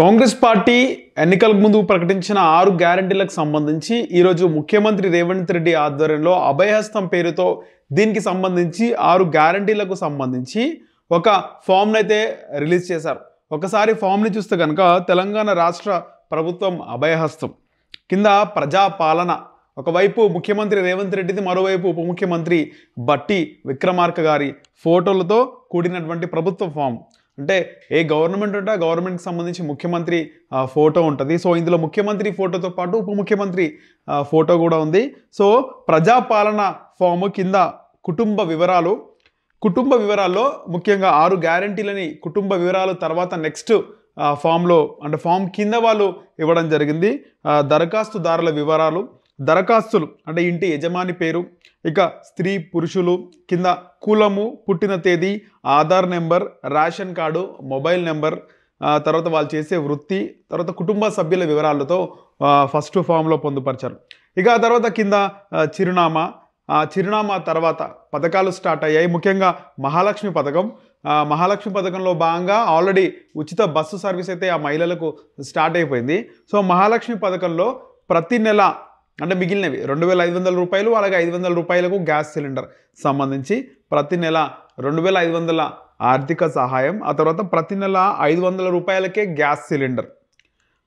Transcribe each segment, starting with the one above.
Congress party ఎన్నికలకు ముందు ప్రకటించిన 6 గ్యారెంటీలకు సంబంధించి ఈరోజు ముఖ్యమంత్రి రేవంత్ రెడ్డి ఆధ్వర్యంలో అభయహస్తం పేరుతో దీనికి సంబంధించి 6 గ్యారెంటీలకు సంబంధించి ఒక ఫామ్ని అయితే రిలీజ్ చేశారు. ఒకసారి ఫామ్ని చూస్తే కనుక తెలంగాణ రాష్ట్ర ప్రభుత్వం అభయహస్తం కింద ప్రజాపాలన ఒకవైపు ముఖ్యమంత్రి రేవంత్ రెడ్డిది, మరోవైపు ఉప ముఖ్యమంత్రి బట్టి విక్రమార్క గారి ఫోటోలతో కూడినటువంటి ప్రభుత్వ ఫామ్. అంటే ఏ గవర్నమెంట్ ఉంటే ఆ గవర్నమెంట్కి సంబంధించి ముఖ్యమంత్రి ఫోటో ఉంటుంది. సో ఇందులో ముఖ్యమంత్రి ఫోటోతో పాటు ఉప ముఖ్యమంత్రి ఫోటో కూడా ఉంది. సో ప్రజాపాలన ఫాము కింద కుటుంబ వివరాల్లో ముఖ్యంగా 6 గ్యారెంటీలని కుటుంబ వివరాలు తర్వాత నెక్స్ట్ ఫామ్లో అంటే ఫామ్ కింద వాళ్ళు ఇవ్వడం జరిగింది. దరఖాస్తుదారుల వివరాలు, దరఖాస్తులు అంటే ఇంటి యజమాని పేరు, ఇక స్త్రీ పురుషులు కింద కులము, పుట్టిన తేదీ, Aadhaar number, ration card, mobile number, తర్వాత వాళ్ళు చేసే వృత్తి, తర్వాత కుటుంబ సభ్యుల వివరాలతో ఫస్ట్ ఫామ్లో పొందుపరిచారు. ఇక ఆ తర్వాత కింద చిరునామా తర్వాత పథకాలు స్టార్ట్ అయ్యాయి. ముఖ్యంగా మహాలక్ష్మి పథకంలో భాగంగా ఆల్రెడీ ఉచిత బస్సు సర్వీస్ అయితే ఆ మహిళలకు స్టార్ట్ అయిపోయింది. సో మహాలక్ష్మి పథకంలో ప్రతి నెల అంటే మిగిలినవి 2,500 రూపాయలు, అలాగే 500 రూపాయలకు గ్యాస్ సిలిండర్ సంబంధించి ప్రతి నెల 2,500 ఆర్థిక సహాయం, ఆ తర్వాత ప్రతి నెల 500 రూపాయలకే గ్యాస్ సిలిండర్.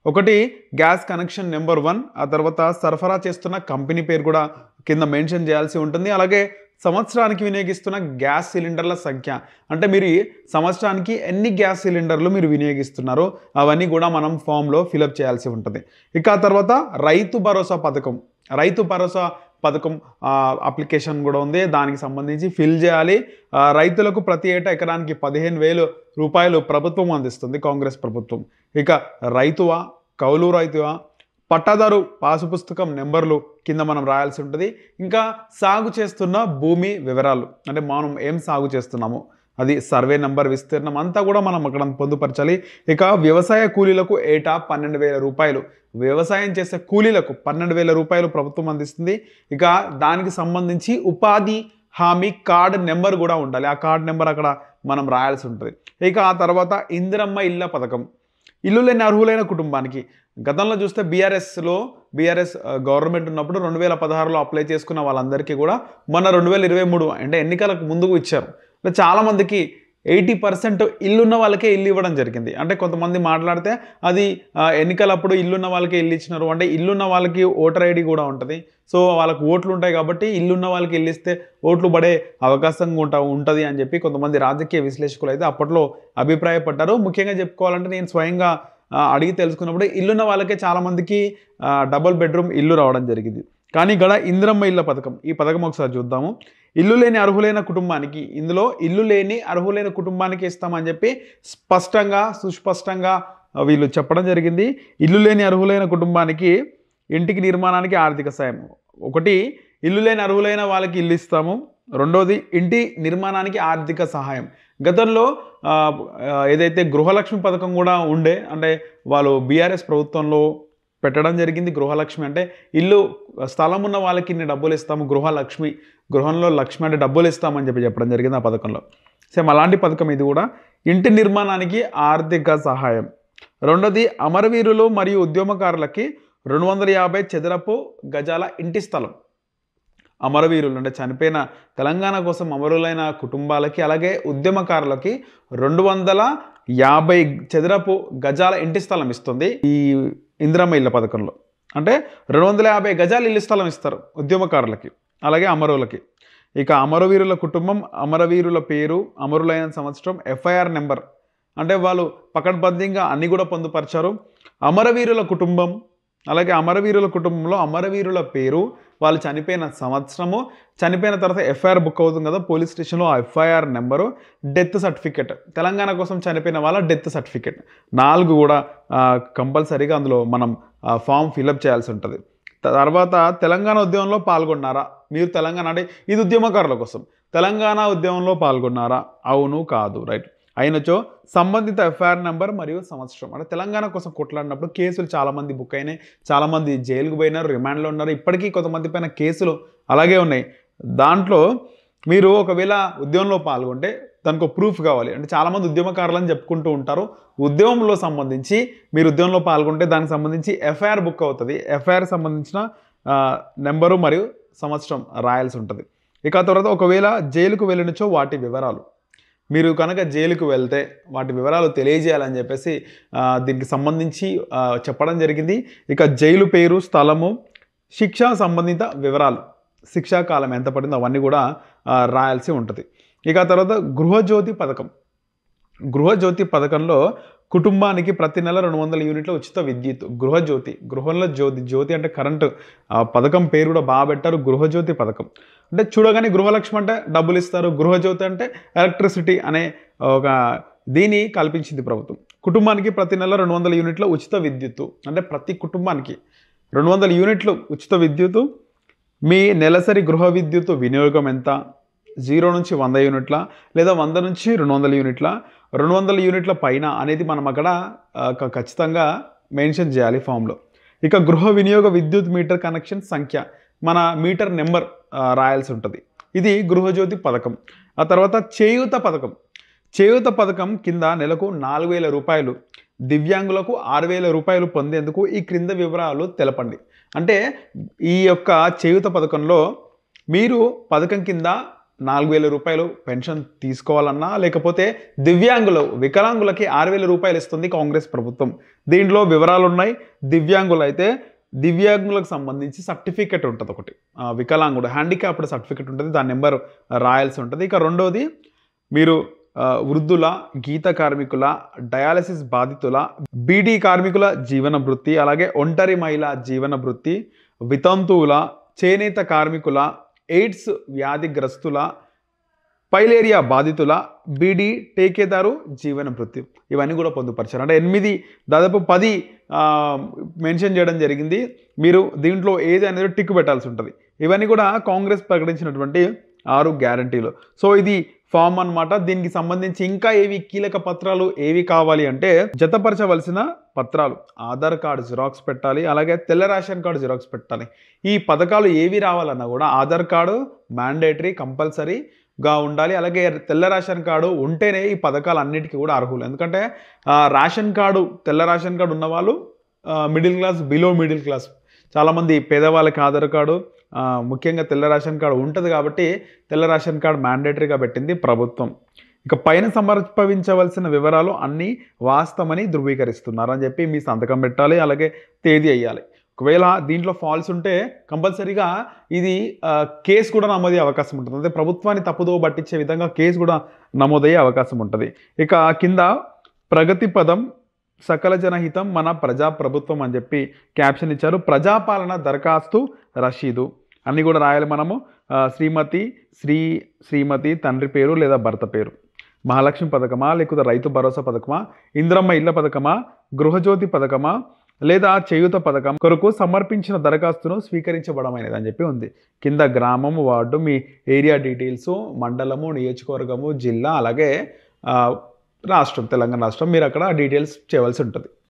ఒకటి గ్యాస్ కనెక్షన్ నెంబర్ 1, ఆ తర్వాత సరఫరా చేస్తున్న కంపెనీ పేరు కూడా కింద మెన్షన్ చేయాల్సి ఉంటుంది. అలాగే సంవత్సరానికి వినియోగిస్తున్న గ్యాస్ సిలిండర్ల సంఖ్య, అంటే మీరు సంవత్సరానికి ఎన్ని గ్యాస్ సిలిండర్లు మీరు వినియోగిస్తున్నారో అవన్నీ కూడా మనం ఫామ్లో ఫిలప్ చేయాల్సి ఉంటుంది. ఇక ఆ తర్వాత రైతు భరోసా పథకం అప్లికేషన్ కూడా ఉంది. దానికి సంబంధించి ఫిల్ చేయాలి. రైతులకు ప్రతి ఏటా ఎకరానికి 15,000 రూపాయలు ప్రభుత్వం అందిస్తుంది, కాంగ్రెస్ ప్రభుత్వం. ఇక రైతువా, కౌలు రైతువా, పట్టాదారు పాసు పుస్తకం నెంబర్లు కింద మనం రాయాల్సి ఉంటుంది. ఇంకా సాగు చేస్తున్న భూమి వివరాలు, అంటే మనం ఏం సాగు చేస్తున్నాము అది సర్వే నెంబర్, విస్తీర్ణం అంతా కూడా మనం అక్కడ పొందుపరచాలి. ఇక వ్యవసాయ కూలీలకు ఏటా 12,000 రూపాయలు, వ్యవసాయం చేసే కూలీలకు 12,000 రూపాయలు ప్రభుత్వం అందిస్తుంది. ఇక దానికి సంబంధించి ఉపాధి హామీ కార్డు నెంబర్ కూడా ఉండాలి. ఆ కార్డు నెంబర్ అక్కడ మనం రాయాల్సి ఉంటుంది. ఇక ఆ తర్వాత ఇందిరమ్మ ఇళ్ళ పథకం, ఇల్లు లేని అర్హులైన కుటుంబానికి గతంలో చూస్తే బీఆర్ఎస్ గవర్నమెంట్ ఉన్నప్పుడు 2016లో అప్లై చేసుకున్న వాళ్ళందరికీ కూడా మొన్న 2023 అంటే ఎన్నికలకు ముందుకు ఇచ్చారు. అంటే చాలామందికి 80% ఇల్లున్న వాళ్ళకే ఇల్లు ఇవ్వడం జరిగింది. అంటే కొంతమంది మాట్లాడితే అది ఎన్నికలప్పుడు ఇల్లున్న వాళ్ళకే ఇల్లు ఇచ్చినారు, అంటే ఇల్లున్న వాళ్ళకి ఓటర్ ఐడి కూడా ఉంటుంది. సో వాళ్ళకు ఓట్లు ఉంటాయి కాబట్టి ఇల్లున్న వాళ్ళకి ఇల్లు ఇస్తే ఓట్లు పడే అవకాశం ఉంటుంది అని చెప్పి కొంతమంది రాజకీయ విశ్లేషకులు అయితే అప్పట్లో అభిప్రాయపడ్డారు. ముఖ్యంగా చెప్పుకోవాలంటే నేను స్వయంగా అడిగి తెలుసుకున్నప్పుడు ఇల్లున్న వాళ్ళకే చాలామందికి డబుల్ బెడ్రూమ్ ఇల్లు రావడం జరిగింది. కానీ ఇక్కడ ఇందిరమ్మ ఇళ్ళ పథకం, ఈ పథకం ఒకసారి చూద్దాము. ఇల్లు లేని అర్హులైన కుటుంబానికి, ఇందులో ఇల్లు లేని అర్హులైన కుటుంబానికి ఇస్తామని చెప్పి సుస్పష్టంగా వీళ్ళు చెప్పడం జరిగింది. ఇల్లు లేని అర్హులైన కుటుంబానికి ఇంటికి నిర్మాణానికి ఆర్థిక సాయం. ఒకటి ఇల్లు లేని అర్హులైన వాళ్ళకి ఇల్లు ఇస్తాము, రెండోది ఇంటి నిర్మాణానికి ఆర్థిక సహాయం. గతంలో ఏదైతే గృహలక్ష్మి పథకం కూడా ఉండే, అంటే వాళ్ళు బీఆర్ఎస్ ప్రభుత్వంలో పెట్టడం జరిగింది. గృహలక్ష్మి అంటే ఇల్లు స్థలం ఉన్న వాళ్ళకి ఇన్ని డబ్బులు ఇస్తాము, గృహంలో లక్ష్మి అంటే డబ్బులు ఇస్తామని చెప్పడం జరిగింది ఆ పథకంలో. సేమ్ అలాంటి పథకం ఇది కూడా, ఇంటి నిర్మాణానికి ఆర్థిక సహాయం. రెండోది అమరవీరులు మరియు ఉద్యమకారులకి 250 చదరపు గజాల ఇంటి స్థలం. అమరవీరులు అంటే చనిపోయిన తెలంగాణ కోసం అమరులైన కుటుంబాలకి, అలాగే ఉద్యమకారులకి 250 చదరపు గజాల ఇంటి స్థలం ఇస్తుంది ఈ ఇందిరమ్మ ఇళ్ళ పథకంలో. అంటే 250 గజాల ఇల్లు స్థలం ఇస్తారు ఉద్యమకారులకి, అలాగే అమరులకి. ఇక అమరవీరుల కుటుంబం, అమరవీరుల పేరు, అమరులైన సంవత్సరం, ఎఫ్ఐఆర్ నెంబర్, అంటే వాళ్ళు పకడ్బందీగా అన్నీ కూడా పొందుపరిచారు. అమరవీరుల కుటుంబం, అలాగే అమరవీరుల కుటుంబంలో అమరవీరుల పేరు, వాళ్ళు చనిపోయిన సంవత్సరము, చనిపోయిన తర్వాత ఎఫ్ఐఆర్ బుక్ అవుతుంది కదా పోలీస్ స్టేషన్లో, ఆ FIR number, death certificate, Telangana కోసం చనిపోయిన వాళ్ళ డెత్ సర్టిఫికెట్, 4 కూడా కంపల్సరీగా అందులో మనం ఫామ్ ఫిలప్ చేయాల్సి ఉంటుంది. తర్వాత తెలంగాణ ఉద్యమంలో పాల్గొన్నారా, మీరు తెలంగాణ అంటే ఇది ఉద్యమకారుల కోసం, తెలంగాణ ఉద్యమంలో పాల్గొన్నారా, అవును కాదు, రైట్ అయినచో సంబంధిత ఎఫ్ఐఆర్ నెంబర్ మరియు సంవత్సరం. అంటే తెలంగాణ కోసం కొట్లాడినప్పుడు కేసులు చాలామంది బుక్ అయినాయి, చాలామంది జైలుకు పోయినారు, రిమాండ్లో ఉన్నారు, ఇప్పటికీ కొంతమంది పైన కేసులు అలాగే ఉన్నాయి. దాంట్లో మీరు ఒకవేళ ఉద్యమంలో పాల్గొంటే దానికి ఒక ప్రూఫ్ కావాలి. అంటే చాలామంది ఉద్యమకారులు అని చెప్పుకుంటూ ఉంటారు. ఉద్యమంలో సంబంధించి మీరు ఉద్యమంలో పాల్గొంటే దానికి సంబంధించి ఎఫ్ఐఆర్ బుక్ అవుతుంది. ఎఫ్ఐఆర్ సంబంధించిన నెంబరు మరియు సంవత్సరం రాయాల్సి ఉంటుంది. ఇక తర్వాత ఒకవేళ జైలుకు వెళ్ళినచో వాటి వివరాలు, మీరు కనుక జైలుకు వెళ్తే వాటి వివరాలు తెలియజేయాలని చెప్పేసి దీనికి సంబంధించి చెప్పడం జరిగింది. ఇక జైలు పేరు, స్థలము, శిక్షా సంబంధిత వివరాలు, శిక్షా కాలం ఎంత పడిందో అవన్నీ కూడా రాయాల్సి ఉంటుంది. ఇక తర్వాత గృహజ్యోతి పథకం. గృహజ్యోతి పథకంలో కుటుంబానికి ప్రతి నెల 200 యూనిట్ల ఉచిత విద్యుత్. గృహజ్యోతి, గృహంలో జ్యోతి, జ్యోతి అంటే కరెంటు. పథకం పేరు కూడా బాగా పెట్టారు, గృహజ్యోతి పథకం. అంటే చూడగానే గృహలక్ష్మి అంటే డబ్బులు ఇస్తారు, గృహజ్యోతి అంటే ఎలక్ట్రిసిటీ అనే ఒక దీన్ని కల్పించింది ప్రభుత్వం. కుటుంబానికి ప్రతి నెల 200 యూనిట్ల ఉచిత విద్యుత్తు, అంటే ప్రతి కుటుంబానికి 200 యూనిట్లు ఉచిత విద్యుత్తు. మీ నెలసరి గృహ విద్యుత్తు వినియోగం ఎంత? 0 నుంచి 100 యూనిట్ల లేదా 100 నుంచి 200 యూనిట్ల, 200 యూనిట్ల పైన అనేది మనం అక్కడ ఖచ్చితంగా మెన్షన్ చేయాలి ఫామ్లో. ఇక గృహ వినియోగ విద్యుత్ మీటర్ కనెక్షన్ సంఖ్య, మన మీటర్ నెంబర్ రాయాల్సి ఉంటుంది. ఇది గృహజ్యోతి పథకం. ఆ తర్వాత చేయూత పథకం. చేయూత పథకం కింద నెలకు 4,000 రూపాయలు, దివ్యాంగులకు 6,000 రూపాయలు పొందేందుకు ఈ క్రింద వివరాలు తెలపండి. అంటే ఈ యొక్క చేయూత పథకంలో మీరు పథకం కింద 4,000 రూపాయలు పెన్షన్ తీసుకోవాలన్నా, లేకపోతే వికలాంగులకి 6,000 రూపాయలు ఇస్తుంది కాంగ్రెస్ ప్రభుత్వం. దీంట్లో వివరాలు ఉన్నాయి. దివ్యాంగులకు సంబంధించి సర్టిఫికెట్ ఉంటుంది ఒకటి, వికలాంగుడు హ్యాండిక్యాప్డ్ సర్టిఫికెట్ ఉంటుంది, దాని నెంబర్ రాయాల్సి ఉంటుంది. ఇక రెండోది, మీరు వృద్ధుల, గీత కార్మికుల, డయాలసిస్ బాధితుల, బీడీ కార్మికుల జీవన భృతి, అలాగే ఒంటరి మహిళ జీవన భృతి, వితంతువుల, చేనేత కార్మికుల, ఎయిడ్స్ వ్యాధిగ్రస్తుల, పైలేరియా బాధితుల, బీడీ టేకేదారు జీవన భృతి, ఇవన్నీ కూడా పొందుపరిచారు. అంటే దాదాపు 10 మెన్షన్ చేయడం జరిగింది. మీరు దీంట్లో ఏది అనేది టిక్ పెట్టాల్సి ఉంటుంది. ఇవన్నీ కూడా కాంగ్రెస్ ప్రకటించినటువంటి 6 గ్యారంటీలు. సో ఇది ఫామ్ అన్నమాట. దీనికి సంబంధించి ఇంకా ఏవి కీలక పత్రాలు ఏవి కావాలి అంటే, జతపరచవలసిన పత్రాలు, ఆధార్ కార్డు జిరాక్స్ పెట్టాలి, అలాగే తెల్ల రేషన్ కార్డు జిరాక్స్ పెట్టాలి. ఈ పథకాలు ఏవి రావాలన్నా కూడా ఆధార్ కార్డు మ్యాండేటరీ కంపల్సరీగా ఉండాలి. అలాగే తెల్ల రేషన్ కార్డు ఉంటేనే ఈ పథకాలు అన్నిటికీ కూడా అర్హులు. ఎందుకంటే తెల్ల రేషన్ కార్డు ఉన్నవాళ్ళు middle class, below middle class, చాలామంది పేదవాళ్ళకి ఆధార్ కార్డు, ముఖ్యంగా తెల్ల రేషన్ కార్డు ఉంటుంది కాబట్టి తెల్ల రేషన్ కార్డు మ్యాండేటరీగా పెట్టింది ప్రభుత్వం. ఇక పైన సమర్పించవలసిన వివరాలు అన్నీ వాస్తవమని ధృవీకరిస్తున్నారు అని చెప్పి మీ సంతకం పెట్టాలి, అలాగే తేదీ వేయాలి. ఒకవేళ దీంట్లో ఫాల్స్ ఉంటే కంపల్సరీగా ఇది కేసు కూడా నమోదయ్యే అవకాశం ఉంటుంది. అంటే ప్రభుత్వాన్ని తప్పుదో పట్టించే విధంగా కేసు కూడా నమోదయ్యే అవకాశం ఉంటుంది. ఇక కింద ప్రగతి పదం, సకల జనహితం, మన ప్రజాప్రభుత్వం అని చెప్పి క్యాప్షన్ ఇచ్చారు. ప్రజాపాలన దరఖాస్తు రసీదు అన్నీ కూడా రాయాలి మనము. శ్రీమతి తండ్రి పేరు లేదా భర్త పేరు, మహాలక్ష్మి పథకమా లేకపోతే రైతు భరోసా పథకమా, ఇంద్రమ్మ ఇళ్ల పథకమా, గృహజ్యోతి పథకమా లేదా చేయూత పథకం కొరకు సమర్పించిన దరఖాస్తును స్వీకరించబడమైనది అని చెప్పి ఉంది. కింద గ్రామము, వార్డు, మీ ఏరియా డీటెయిల్స్, మండలము, నియోజకవర్గము, జిల్లా, అలాగే రాష్ట్రం, తెలంగాణ రాష్ట్రం, మీరు అక్కడ డీటెయిల్స్ చేయవలసి ఉంటుంది.